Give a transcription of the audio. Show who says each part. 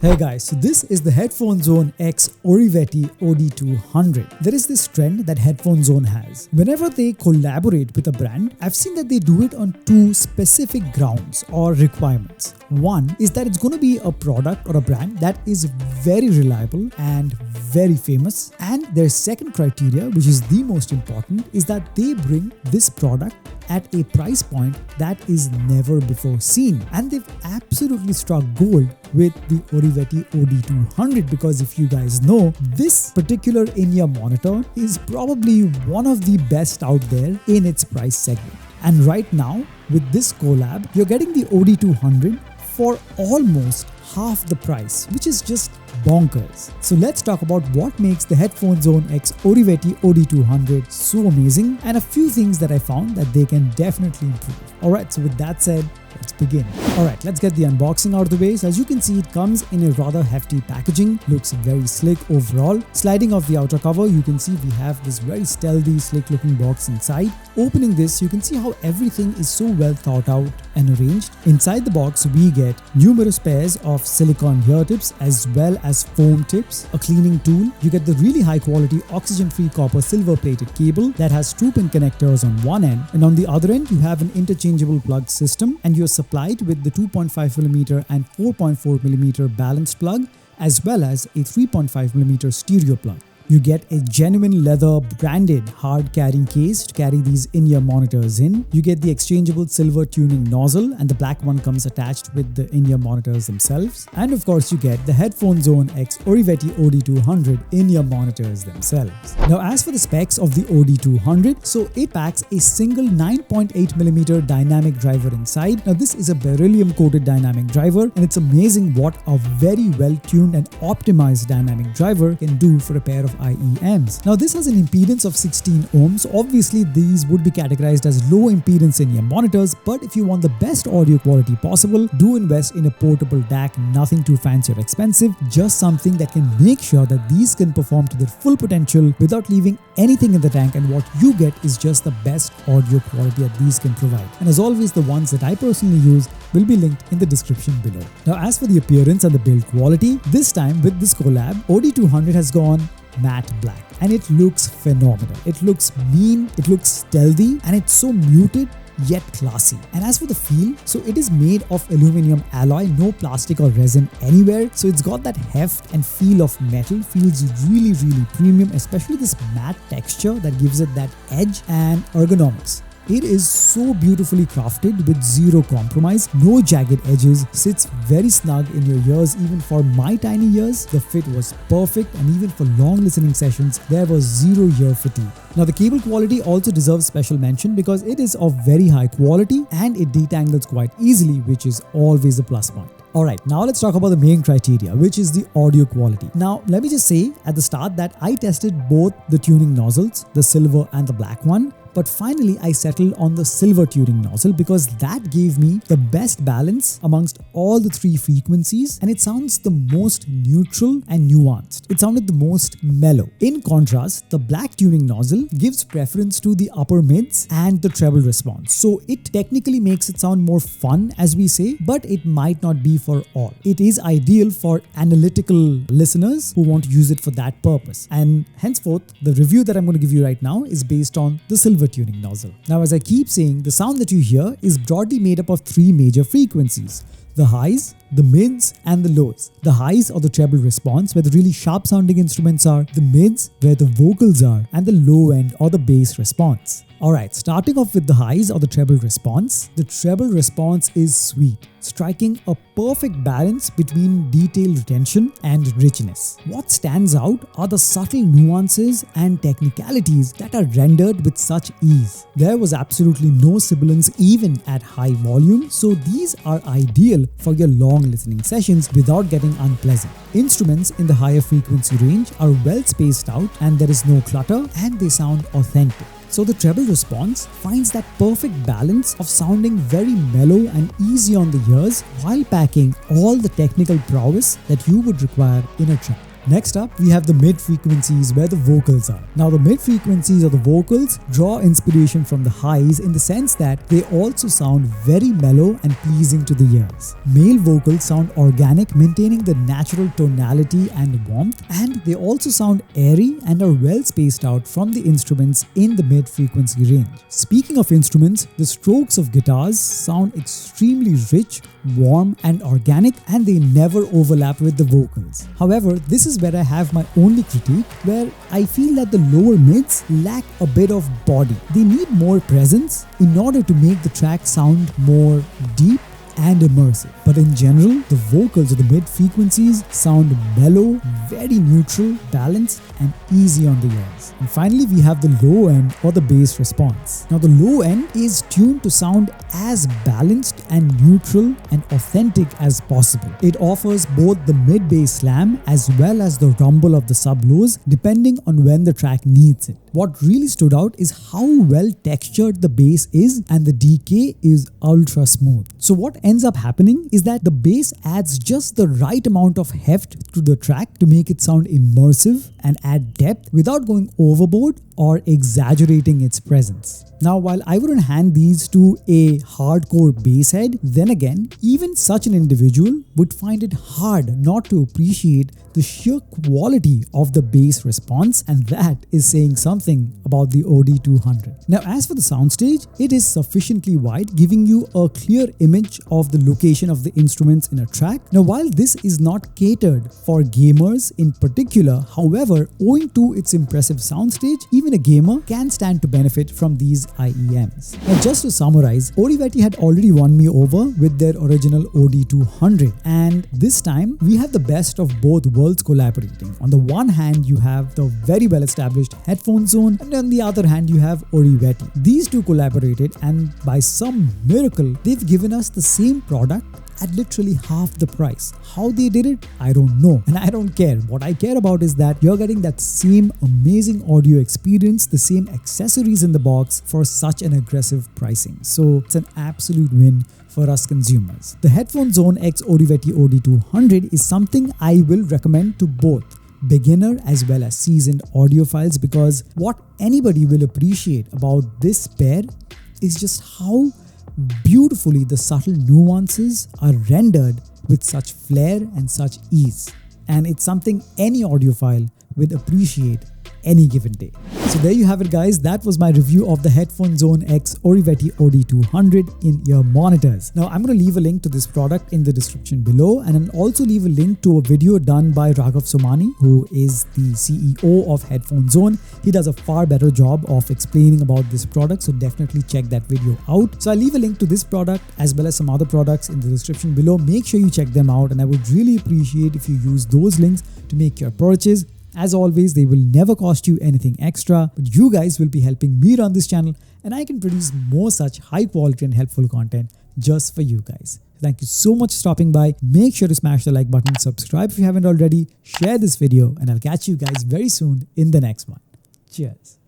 Speaker 1: Hey guys, so this is the Headphone Zone X Oriveti OD200. There is this trend that Headphone Zone has. Whenever they collaborate with a brand, I've seen that they do it on two specific grounds or requirements. One is that it's going to be a product or a brand that is very reliable and very famous. And their second criteria, which is the most important, is that they bring this product at a price point that is never before seen. And they've absolutely struck gold with the Oriveti OD200 because if you guys know, this particular in-ear monitor is probably one of the best out there in its price segment. And right now, with this collab, you're getting the OD200 for almost half the price, which is just bonkers. So let's talk about what makes the Headphone Zone X Oriveti OD200 so amazing and a few things that I found that they can definitely improve. Alright, so with that said, let's begin. Alright, let's get the unboxing out of the way. So as you can see, it comes in a rather hefty packaging, looks very slick overall. Sliding off the outer cover, you can see we have this very stealthy, slick looking box inside. Opening this, you can see how everything is so well thought out and arranged. Inside the box, we get numerous pairs of silicone ear tips as well as foam tips, a cleaning tool. You get the really high quality oxygen-free copper silver plated cable that has 2 pin connectors on one end, and on the other end you have an interchangeable plug system, and you're supplied with the 2.5mm and 4.4mm balanced plug as well as a 3.5mm stereo plug. You get a genuine leather branded hard carrying case to carry these in-ear monitors in. You get the exchangeable silver tuning nozzle, and the black one comes attached with the in-ear monitors themselves. And of course you get the Headphone Zone X Oriveti OD200 in-ear monitors themselves. Now as for the specs of the OD200, so it packs a single 9.8mm dynamic driver inside. Now this is a beryllium coated dynamic driver, and it's amazing what a very well tuned and optimized dynamic driver can do for a pair of IEMs. Now this has an impedance of 16 ohms. Obviously these would be categorized as low impedance in your monitors, but if you want the best audio quality possible, do invest in a portable DAC, nothing too fancy or expensive, just something that can make sure that these can perform to their full potential without leaving anything in the tank, and what you get is just the best audio quality that these can provide. And as always, the ones that I personally use will be linked in the description below. Now as for the appearance and the build quality, this time with this collab, OD200 has gone matte black, and it looks phenomenal. It looks mean, it looks stealthy, and it's so muted yet classy. And as for the feel, so it is made of aluminum alloy, no plastic or resin anywhere, so it's got that heft and feel of metal. Feels really premium, especially this matte texture that gives it that edge and ergonomics. It is so beautifully crafted with zero compromise, no jagged edges, sits very snug in your ears. Even for my tiny ears, the fit was perfect, and even for long listening sessions, there was zero ear fatigue. Now the cable quality also deserves special mention because it is of very high quality and it detangles quite easily, which is always a plus point. Alright, now let's talk about the main criteria, which is the audio quality. Now, let me just say at the start that I tested both the tuning nozzles, the silver and the black one, but finally I settled on the silver tuning nozzle because that gave me the best balance amongst all the 3 frequencies, and it sounds the most neutral and nuanced. It sounded the most mellow. In contrast, the black tuning nozzle gives preference to the upper mids and the treble response. So it technically makes it sound more fun, as we say, but it might not be for all. It is ideal for analytical listeners who want to use it for that purpose. And henceforth, the review that I'm going to give you right now is based on the silver tuning nozzle. Now, as I keep saying, the sound that you hear is broadly made up of 3 major frequencies: the highs, the mids, and the lows. The highs are the treble response, where the really sharp sounding instruments are, the mids where the vocals are, and the low end or the bass response. Alright, starting off with the highs or the treble response. The treble response is sweet, striking a perfect balance between detail retention and richness. What stands out are the subtle nuances and technicalities that are rendered with such ease. There was absolutely no sibilance even at high volume, so these are ideal for your long listening sessions without getting unpleasant. Instruments in the higher frequency range are well spaced out, and there is no clutter, and they sound authentic. So the treble response finds that perfect balance of sounding very mellow and easy on the ears while packing all the technical prowess that you would require in a track. Next up, we have the mid frequencies where the vocals are. Now the mid frequencies or the vocals draw inspiration from the highs in the sense that they also sound very mellow and pleasing to the ears. Male vocals sound organic, maintaining the natural tonality and warmth, and they also sound airy and are well spaced out from the instruments in the mid frequency range. Speaking of instruments, the strokes of guitars sound extremely rich, warm and organic, and they never overlap with the vocals. However, this is where I have my only critique, where I feel that the lower mids lack a bit of body. They need more presence in order to make the track sound more deep and immersive. But in general, the vocals of the mid frequencies sound mellow, very neutral, balanced and easy on the ears. And finally, we have the low end or the bass response. Now the low end is tuned to sound as balanced and neutral and authentic as possible. It offers both the mid bass slam as well as the rumble of the sub lows depending on when the track needs it. What really stood out is how well textured the bass is, and the decay is ultra smooth. So what ends up happening is that the bass adds just the right amount of heft to the track to make it sound immersive and add depth without going overboard or exaggerating its presence. Now, while I wouldn't hand these to a hardcore bass head, then again, even such an individual would find it hard not to appreciate the sheer quality of the bass response, and that is saying something about the OD200. Now, as for the soundstage, it is sufficiently wide, giving you a clear image of the location of the instruments in a track. Now, while this is not catered for gamers in particular, however, owing to its impressive soundstage, even a gamer can stand to benefit from these IEMs. Now, just to summarize, Oriveti had already won me over with their original OD200, and this time we have the best of both worlds collaborating. On the one hand, you have the very well established Headphone Zone, and on the other hand, you have Oriveti. These two collaborated, and by some miracle, they've given us the same product at literally half the price. How they did it, I don't know, and I don't care. What I care about is that you're getting that same amazing audio experience, the same accessories in the box for such an aggressive pricing. So it's an absolute win for us consumers. The Headphone Zone X Oriveti OD200 is something I will recommend to both beginner as well as seasoned audiophiles, because what anybody will appreciate about this pair is just how beautifully the subtle nuances are rendered with such flair and such ease, and it's something any audiophile will appreciate any given day. So there you have it, guys. That was my review of the Headphone Zone X Oriveti OD200 in-ear monitors. Now I'm going to leave a link to this product in the description below, and I'll also leave a link to a video done by Raghav Somani, who is the CEO of Headphone Zone. He does a far better job of explaining about this product, so definitely check that video out. So I'll leave a link to this product as well as some other products in the description below. Make sure you check them out, and I would really appreciate if you use those links to make your purchase. As always, they will never cost you anything extra, but you guys will be helping me run this channel, and I can produce more such high quality and helpful content just for you guys. Thank you so much for stopping by. Make sure to smash the like button, subscribe if you haven't already, share this video, and I'll catch you guys very soon in the next one. Cheers.